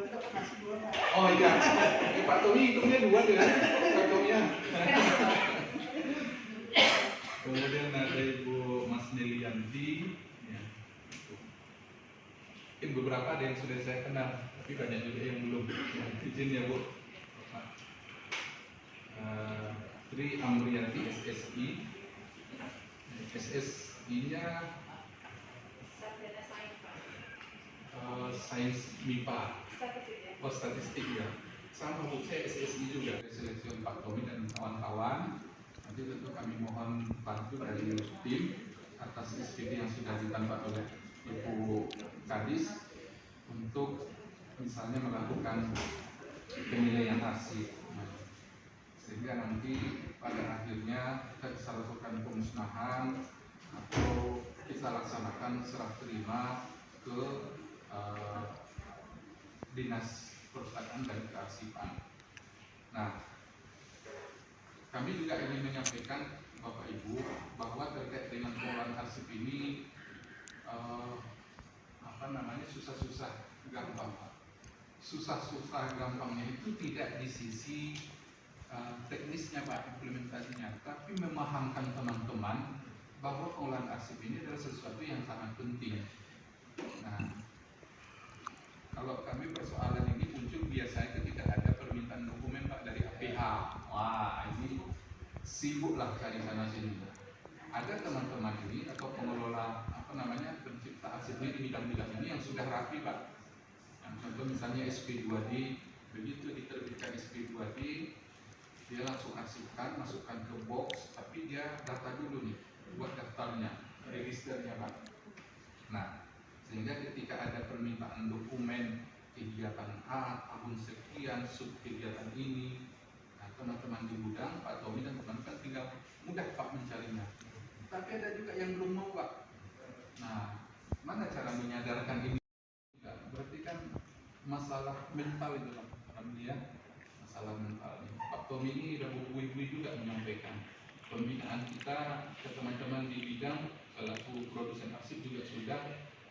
Oh iya, Pak Tommy hitungnya 2 dengan Pak Tommy-nya. Kemudian ada Ibu Mas Nelianti. Ya. Mungkin beberapa ada yang sudah saya kenal, tapi banyak juga yang belum. Ya, izin ya Bu. Tri Amrianti SSI. SSI-nya Sains MIPA. Oh, statistik ya. Sama Bu, saya SSI juga. Seleksi Pak Tommy dan kawan-kawan. Nanti tentu kami mohon bantu dari tim atas SPD yang sudah ditambah oleh Ibu Kadis untuk misalnya melakukan penilaian arsip. Sehingga nanti pada akhirnya kita bisa lakukan pemusnahan atau kita laksanakan serah terima ke Dinas Perpustakaan dan Kearsipan. Nah, kami juga ingin menyampaikan Bapak Ibu bahwa terkait dengan pengelolaan arsip ini susah-susah gampang. Susah-susah gampangnya itu tidak di sisi teknisnya Pak, implementasinya, tapi memahamkan teman-teman bahwa pengelolaan arsip ini adalah sesuatu yang sangat penting. Nah, kalau kami persoalan ini muncul biasanya ketika ada permintaan dokumen Pak dari APH. Wah, ini sibuklah cari sana sini. Ada teman-teman ini atau pengelola pencipta arsip di bidang-bidang ini yang sudah rapi Pak. Yang contoh misalnya SP2D, begitu diterbitkan SP2D, dia langsung arsipkan, masukkan ke box, tapi dia data dulu nih, buat daftarnya, registernya Pak. Nah, sehingga ketika ada permintaan dokumen kegiatan A, tahun sekian, sub kegiatan ini, nah teman-teman di gudang, Pak Tommy dan teman-teman tinggal mudah Pak mencarinya. Tapi ada juga yang belum mau Pak. Nah, mana cara menyadarkan ini? Berarti kan masalah mental itu Pak, alhamdulillah masalah mental. Pak Tommy ini sudah berbuih-buih juga menyampaikan pembinaan kita ke teman-teman di bidang selaku produsen arsip juga sudah,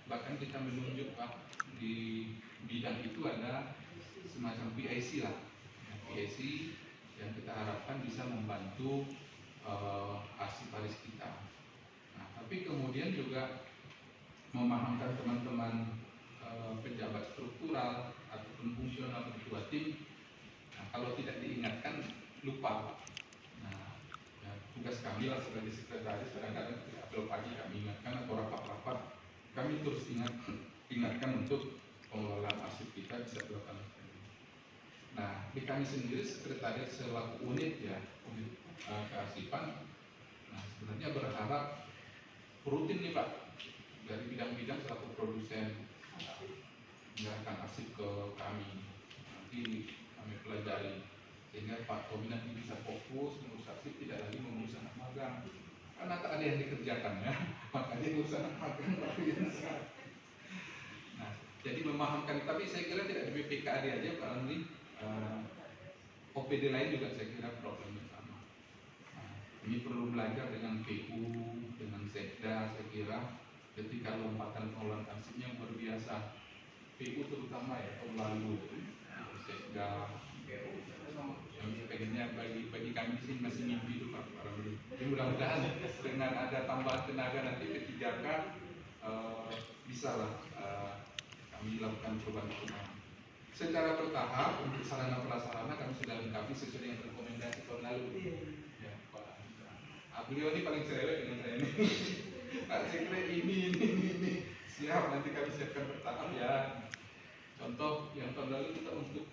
bahkan kita menunjuk Pak di bidang itu ada semacam PIC lah, PIC yang kita harapkan bisa membantu arsiparis kita. Nah, tapi kemudian juga memahamkan teman-teman pejabat struktural ataupun fungsional ketua tim. Nah, kalau tidak diingatkan lupa. Nah, ya, tugas kami lah sebagai sekretaris kadang-kadang apel pagi kami ingatkan atau rapat-rapat kami terus ingatkan untuk pengelolaan arsip kita bisa dilakukan. Nah, di kami sendiri sekretaris selaku unit ya, unit kearsipan. Nah, sebenarnya berharap rutin nih Pak dari bidang-bidang selaku produsen menyerahkan arsip ke kami. Nanti kami pelajari sehingga Pak Tommy nanti bisa fokus mengurus arsip, tidak lagi mengurus anak magang. Karena tak ada yang dikerjakan ya, makanya ngurus anak magang luar biasa. Nah, jadi memahamkan, tapi saya kira tidak di BPKAD aja Pak Ramli, OPD lain juga saya kira problemnya sama. Nah, ini perlu belajar dengan PU, dengan Sekda, saya kira ketika lompatan pengelolaan arsipnya luar biasa. PU terutama ya tahun lalu, Sekda, yang pengennya bagi kami sih masih mimpi itu Pak Ramli. Jadi mudah-mudahan dengan ada tambahan tenaga nanti kebijakan bisa lah kami lakukan perubahan-perubahan. Secara bertahap untuk sarana prasarana kami sudah lengkapi sesuai dengan rekomendasi tahun lalu. Ya, Pak. Beliau ini paling cerewet dengan saya ini. Pak Sekre ini siap, nanti kami siapkan bertahap ya. Contoh yang tahun lalu kita untuk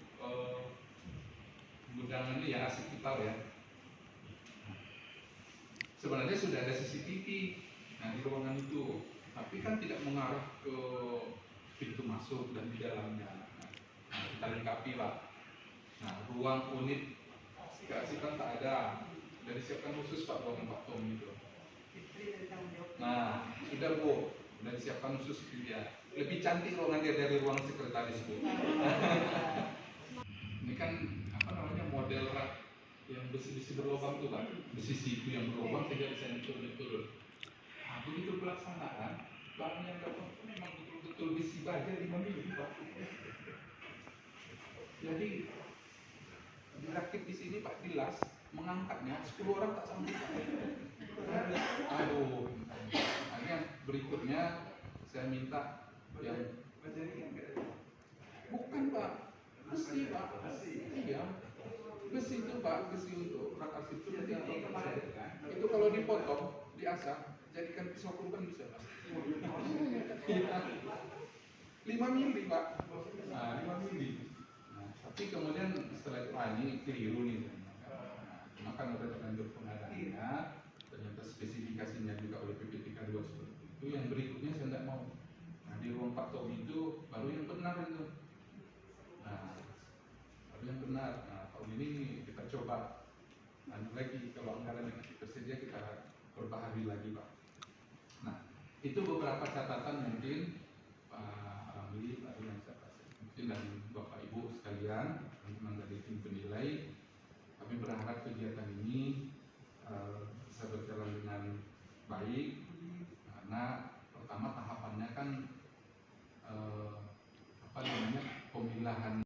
gudang ini ya arsip vital ya. Sebenarnya sudah ada CCTV di ruangan itu, tapi kan tidak mengarah ke pintu masuk dan di dalamnya. Nah, kita lengkapi Pak. Nah, ruang unit kearsipan tak ada, sudah disiapkan khusus Pak ruangan Pak Tom itu. Nah, sudah Bu, sudah disiapkan khusus dia. Lebih cantik ruangan dia dari ruang sekretaris Bu. Ini kan model rak yang besi-besi berlubang itu Pak, besi siku yang berlubang sehingga bisa turun. Nah, begitu pelaksanaan, bahan yang dapat memang betul-betul besi baja 5 mili Pak. Jadi dirakit di sini Pak Dilas, mengangkatnya 10 orang tak sanggup. Aduh. Akhirnya berikutnya saya minta yang bukan Pak, besi Pak. Iya, besi itu Pak, besi untuk rak arsip itu. Itu kalau dipotong, diasah, jadikan pisau kurban bisa Pak. 5 mili Pak. Nah, 5 mili. Nah, tapi kemudian setelah itu ini keliru nih. Maka udah terlanjur pengadaannya, ternyata spesifikasinya juga oleh PPTK 2 seperti itu. Yang berikutnya saya tidak mau. Nah, di ruang Pak Tommy itu baru yang benar itu. Nah, baru yang benar. Nah, tahun ini kita coba lagi, kalau anggaran yang masih tersedia kita perbaharui lagi Pak. Nah, itu beberapa catatan mungkin Pak Ramli, Pak yang saya kasih. Mungkin dari Bapak Ibu sekalian, teman-teman dari tim penilai, kami berharap kegiatan ini bisa berjalan dengan baik, karena pertama tahapannya kan pemilahan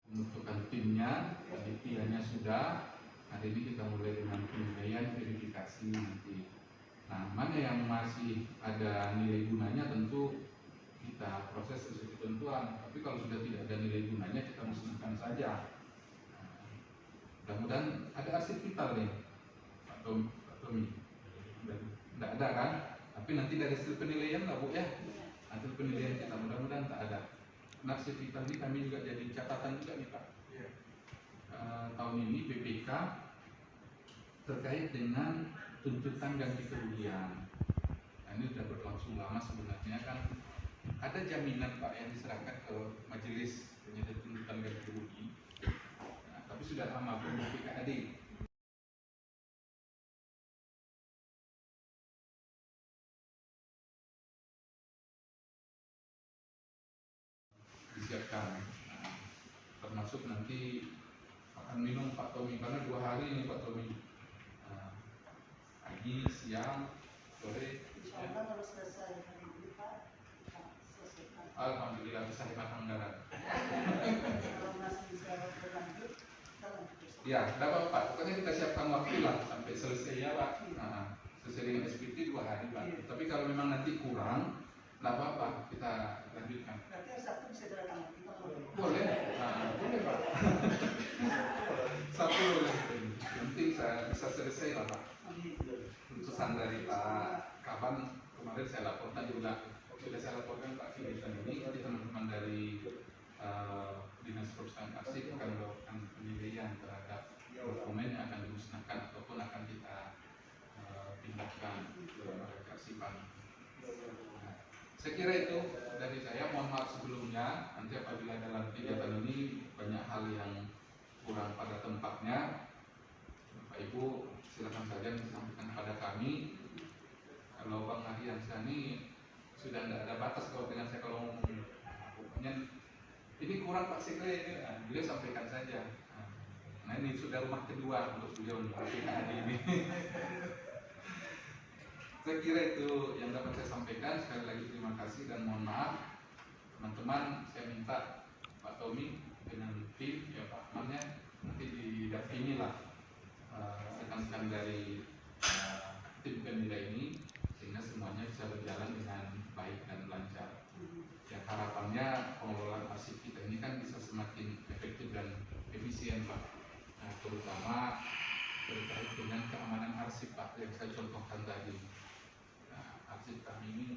pembentukan timnya, panitianya sudah. Hari ini kita mulai dengan penilaian verifikasi nanti. Nah, mana yang masih ada nilai gunanya tentu kita proses sesuai ketentuan. Tapi kalau sudah tidak ada nilai gunanya kita musnahkan saja. Mudah-mudahan ada arsip vital nih, Pak Tommy. Tidak ada kan? Tapi nanti dari hasil penilaian lah Bu ya. Hasil penilaian kita mudah-mudahan tak ada. Arsip vital ini kami juga jadi catatan juga nih Pak. Tahun ini BPK terkait dengan tuntutan ganti kerugian. Nah, ini sudah berlangsung lama sebenarnya kan. Ada jaminan Pak yang diserahkan ke majelis penyelidikan tuntutan ganti rugi. Nah, tapi sudah lama belum BPKAD. Disiapkan. Nah, termasuk nanti makan minum Pak Tommy, karena 2 hari ini Pak Tommy. Pagi, siang, sore. Insyaallah kalau selesai hari ini Pak, selesaikan. Alhamdulillah bisa hemat anggaran. Kalau masih bisa berlanjut, kita lanjut. Ya, tidak apa-apa. Pokoknya kita siapkan waktu lah sampai selesai ya Pak. Selesai dengan SPT 2 hari Pak. Tapi kalau memang nanti kurang, tidak apa-apa, kita lanjutkan. Berarti hari Sabtu bisa datang kita Boleh, boleh Pak. Sabtu boleh. Nanti saya bisa selesai lah Pak. Pesan dari Pak Kaban kemarin saya laporkan juga, sudah saya laporkan Pak Filipan ini, nanti teman-teman dari Dinas Perusahaan Arsip akan melakukan penilaian terhadap dokumen yang akan dimusnahkan ataupun akan kita pindahkan ke kearsipan. Saya kira itu dari saya. Mohon maaf sebelumnya, nanti apabila dalam kegiatan ini banyak hal yang kurang pada tempatnya, Bapak Ibu silakan saja disampaikan kepada kami. Kalau Bang Ariansyah ini sudah tidak ada batas kalau dengan saya kalau ngomong, pokoknya ini kurang Pak Sekre ini, beliau sampaikan saja. Nah ini sudah rumah kedua untuk beliau ini. Saya kira itu yang dapat saya sampaikan. Sekali lagi terima kasih dan mohon maaf teman-teman. Saya minta Pak Tommy dengan tim ya Pak Ahmadnya nanti didampingi lah rekan-rekan dari tim penilai ini sehingga semuanya bisa berjalan dengan baik dan lancar. Ya harapannya pengelolaan arsip kita ini kan bisa semakin efektif dan efisien Pak. Nah, terutama terkait dengan keamanan arsip Pak yang saya contohkan tadi. Nah, arsip kami ini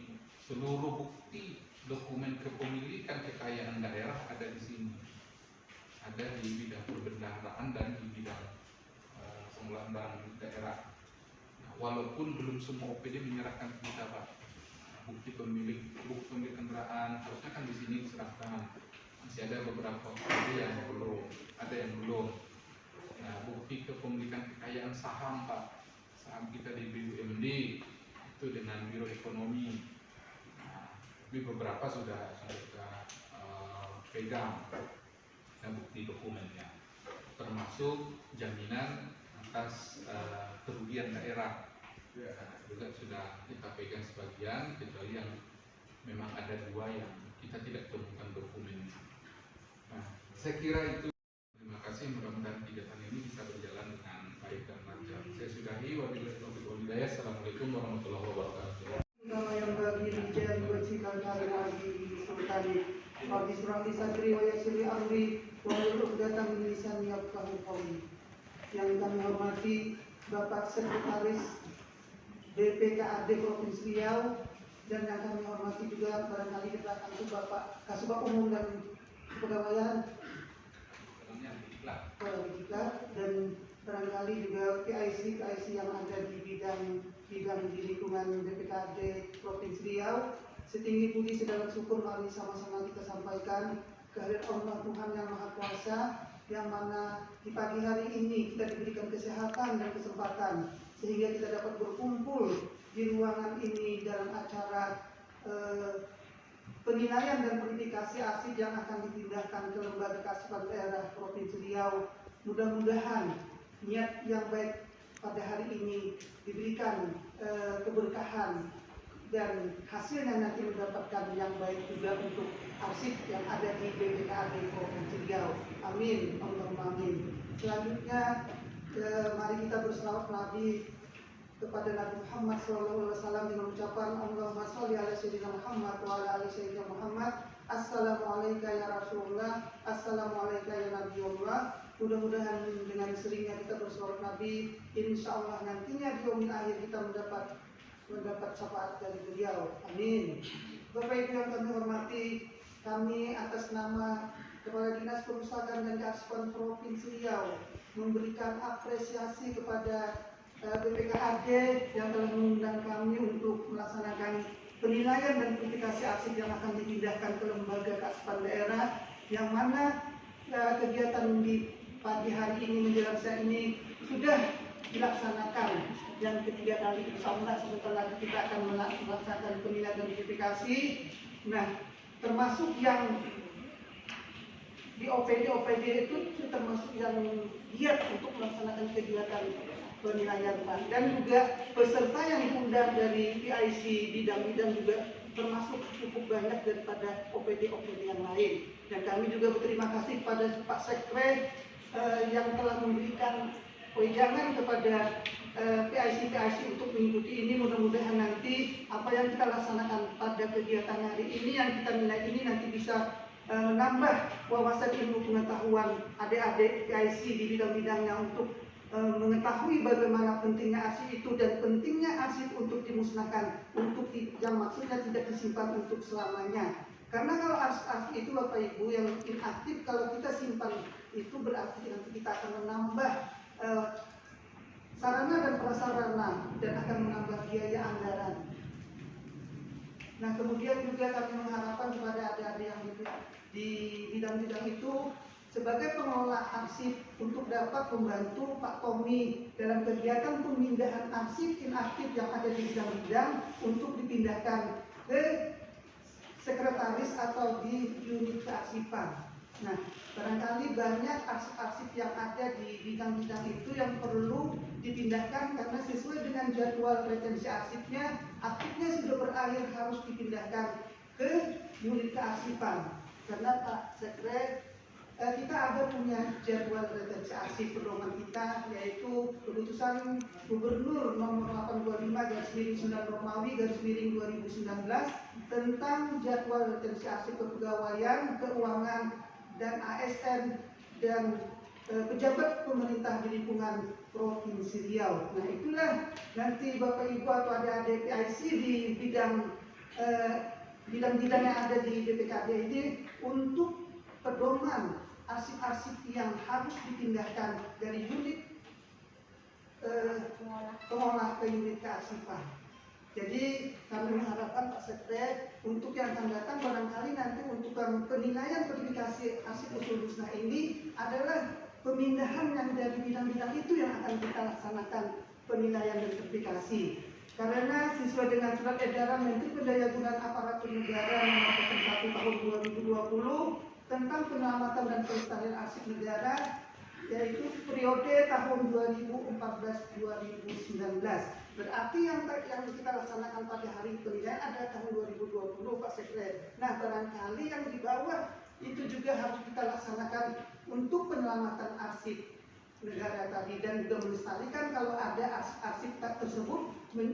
seluruh bukti dokumen kepemilikan kekayaan daerah ada di sini. Ada di bidang perbendaharaan dan di bidang pengelolaan barang daerah. Nah, walaupun belum semua OPD menyerahkan kita Pak, bukti pemilik kendaraan harusnya kan di sini diserahkan. Masih ada beberapa OPD yang belum, ada yang belum. Nah, bukti kepemilikan kekayaan saham Pak, saham kita di BUMD itu dengan Biro Ekonomi. Nah, tapi beberapa sudah kita pegang dan bukti dokumennya, termasuk jaminan atas kerugian daerah. Juga sudah kita pegang sebagian, kecuali yang memang ada 2 yang kita tidak temukan dokumennya. Nah, saya kira itu. kasih, mudah-mudahan kegiatan ini bisa berjalan dengan baik dan lancar. Saya sudahi, wabillahi taufiq wal hidayah. Assalamualaikum warahmatullahi wabarakatuh. Nama yang bagi rijal wajibkan kali lagi sultani bagi surati sadri wa yasiri amri wa yuruk datang lisan yafqahu qawli. Yang kami hormati Bapak Sekretaris BPKAD Provinsi Riau, dan yang kami hormati juga barangkali kita akan ke Bapak Kasubag Umum dan Kepegawaian dan barangkali juga PIC yang ada di bidang di lingkungan BPKAD Provinsi Riau. Setinggi puji sedang syukur mari sama-sama kita sampaikan kehadirat Allah Tuhan yang Maha Kuasa, yang mana di pagi hari ini kita diberikan kesehatan dan kesempatan sehingga kita dapat berkumpul di ruangan ini dalam acara penilaian dan verifikasi arsip yang akan dipindahkan ke Lembaga Kasipan Daerah Provinsi Riau. Mudah-mudahan niat yang baik pada hari ini diberikan keberkahan dan hasilnya nanti mendapatkan yang baik juga untuk arsip yang ada di BPKAD Provinsi Riau. Amin, Allahumma amin. Selanjutnya mari kita berselawat Nabi kepada Nabi Muhammad SAW dengan ucapan Allahumma sholli ala sayyidina Muhammad wa ala ali sayyidina Muhammad. Assalamualaikum ya Rasulullah, assalamualaikum ya Nabiullah. Mudah-mudahan dengan seringnya kita berselawat Nabi, insya Allah nantinya di yaumil akhir kita mendapat syafaat dari beliau. Amin. Bapak Ibu yang kami hormati, kami atas nama Kepala Dinas Perpustakaan dan Kearsipan Provinsi Riau memberikan apresiasi kepada BPKAD yang telah mengundang kami untuk melaksanakan penilaian dan verifikasi arsip yang akan dipindahkan ke Lembaga Kasipan Daerah, yang mana kegiatan di pagi hari ini menjelang siang ini sudah dilaksanakan yang ketiga kali. Insyaallah sebentar lagi kita akan melaksanakan penilaian dan verifikasi. Nah, termasuk yang di OPD itu termasuk yang giat untuk melaksanakan kegiatan penilaian, Pak. Dan juga peserta yang diundang dari PIC bidang-bidang juga termasuk cukup banyak daripada OPD-OPD yang lain. Dan kami juga berterima kasih kepada Pak Sekre yang telah memberikan wejangan kepada PIC untuk mengikuti ini. Mudah-mudahan nanti apa yang kita laksanakan pada kegiatan hari ini, yang kita nilai ini nanti bisa menambah wawasan ilmu pengetahuan adik-adik PIC di bidang-bidangnya untuk mengetahui bagaimana pentingnya arsip itu dan pentingnya arsip untuk dimusnahkan, untuk yang maksudnya tidak disimpan untuk selamanya. Karena kalau arsip itu Bapak Ibu yang inaktif, kalau kita simpan itu berarti nanti kita akan menambah sarana dan prasarana dan akan menambah biaya anggaran. Nah, kemudian juga kami mengharapkan kepada adik-adik yang di bidang-bidang itu sebagai pengelola arsip untuk dapat membantu Pak Tommy dalam kegiatan pemindahan arsip inaktif yang ada di bidang-bidang untuk dipindahkan ke sekretaris atau di unit kearsipan. Nah, barangkali banyak arsip-arsip yang ada di bidang-bidang itu yang perlu dipindahkan karena sesuai dengan jadwal retensi arsipnya, aktifnya sudah berakhir, harus dipindahkan ke unit kearsipan. Karena Pak Sekre, kita ada punya jadwal retensi arsip pedoman kita, yaitu keputusan Gubernur nomor 825/9 Romawi /2019 tentang jadwal retensi arsip kepegawaian, keuangan, dan ASN dan pejabat pemerintah di lingkungan Provinsi Riau. Nah, itulah nanti Bapak Ibu atau adik-adik PIC di bidang-bidang yang ada di BPKAD ini untuk pedoman arsip-arsip yang harus dipindahkan dari unit pengolah ke unit kearsipan. Jadi kami mengharapkan Pak Sekre untuk yang akan datang barangkali nanti untuk penilaian verifikasi arsip usul musnah ini adalah pemindahan yang dari bidang-bidang itu yang akan kita laksanakan penilaian dan verifikasi. Karena sesuai dengan surat edaran Menteri Pendayagunaan Aparatur Negara nomor 1 tahun 2020 tentang penyelamatan dan pelestarian arsip negara, yaitu periode tahun 2014-2019. Berarti yang kita laksanakan pada hari penilaian ada tahun 2020, Pak Sekre. Nah, barangkali yang di bawah itu juga harus kita laksanakan untuk penyelamatan arsip negara tadi dan juga melestarikan kalau ada arsip tersebut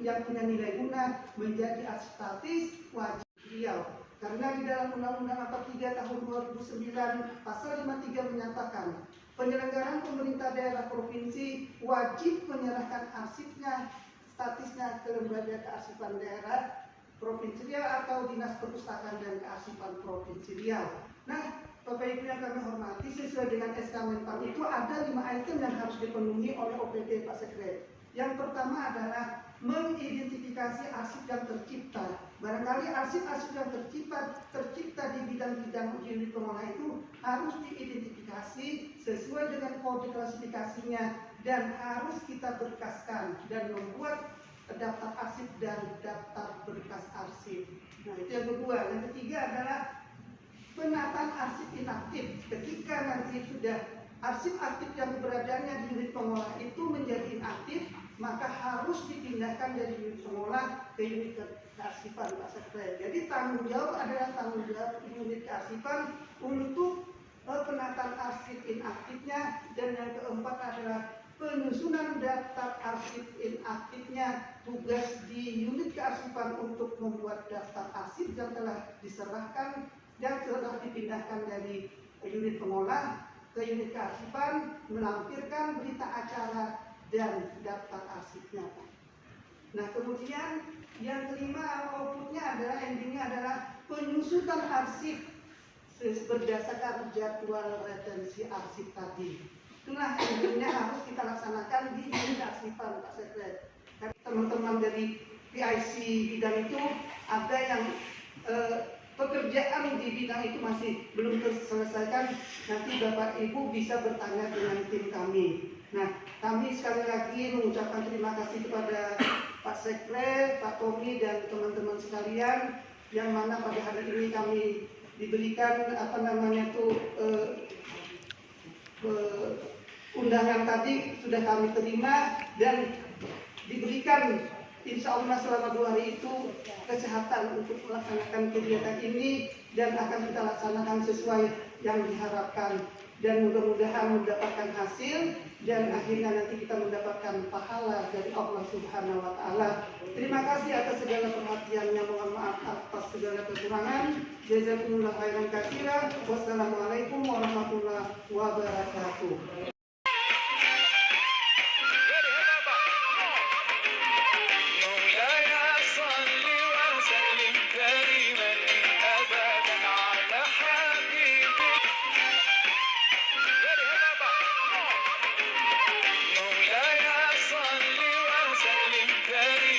yang punya nilai guna menjadi arsip statis wajib beliau. Karena di dalam Undang-Undang 43 tahun 2009 pasal 53 menyatakan penyelenggaraan pemerintah daerah provinsi wajib menyerahkan arsipnya statisnya ke lembaga kearsipan daerah Provinsi Riau atau Dinas Perpustakaan dan Kearsipan Provinsi Riau. Nah, Bapak Ibu yang kami hormati, sesuai dengan SK Menpan itu ada 5 item yang harus dipenuhi oleh OPD Pak Sekret. Yang pertama adalah mengidentifikasi arsip yang tercipta. Barangkali arsip-arsip yang tercipta di bidang-bidang unit pengolah itu harus diidentifikasi sesuai dengan kode klasifikasinya dan harus kita berkaskan dan membuat daftar arsip dan daftar berkas arsip. Nah, itu yang kedua. Yang ketiga adalah penataan arsip inaktif. Ketika nanti sudah arsip aktif yang keberadaannya di unit pengolah itu menjadi inaktif, maka harus dipindahkan dari unit pengolah ke unit kearsipan Pak Sekretariat. Jadi tanggung jawab adalah tanggung jawab unit kearsipan untuk penataan arsip inaktifnya, dan yang keempat adalah penyusunan daftar arsip inaktifnya. Tugas di unit kearsipan untuk membuat daftar arsip yang telah diserahkan yang telah dipindahkan dari unit pengolah ke unit kearsipan, melampirkan berita acara dan daftar arsipnya. Nah, kemudian yang kelima outputnya adalah endingnya adalah penyusunan arsip berdasarkan jadwal retensi arsip tadi. Itulah endingnya harus kita laksanakan di unit kearsipan Pak Sekret. Teman-teman dari PIC bidang itu ada yang pekerjaan di bidang itu masih belum terselesaikan, nanti Bapak Ibu bisa bertanya dengan tim kami. Nah, kami sekali lagi mengucapkan terima kasih kepada Pak Sekre, Pak Tommy dan teman-teman sekalian, yang mana pada hari ini kami diberikan undangan tadi sudah kami terima dan diberikan insya Allah selama 2 hari itu kesehatan untuk melaksanakan kegiatan ini, dan akan kita laksanakan sesuai yang diharapkan, dan mudah-mudahan mendapatkan hasil dan akhirnya nanti kita mendapatkan pahala dari Allah Subhanahu wa Ta'ala. Terima kasih atas segala perhatiannya, mohon maaf atas segala kekurangan. Jazakumullah khairan katsiran. Wassalamualaikum warahmatullahi wabarakatuh. مولاي صل وسلم كريم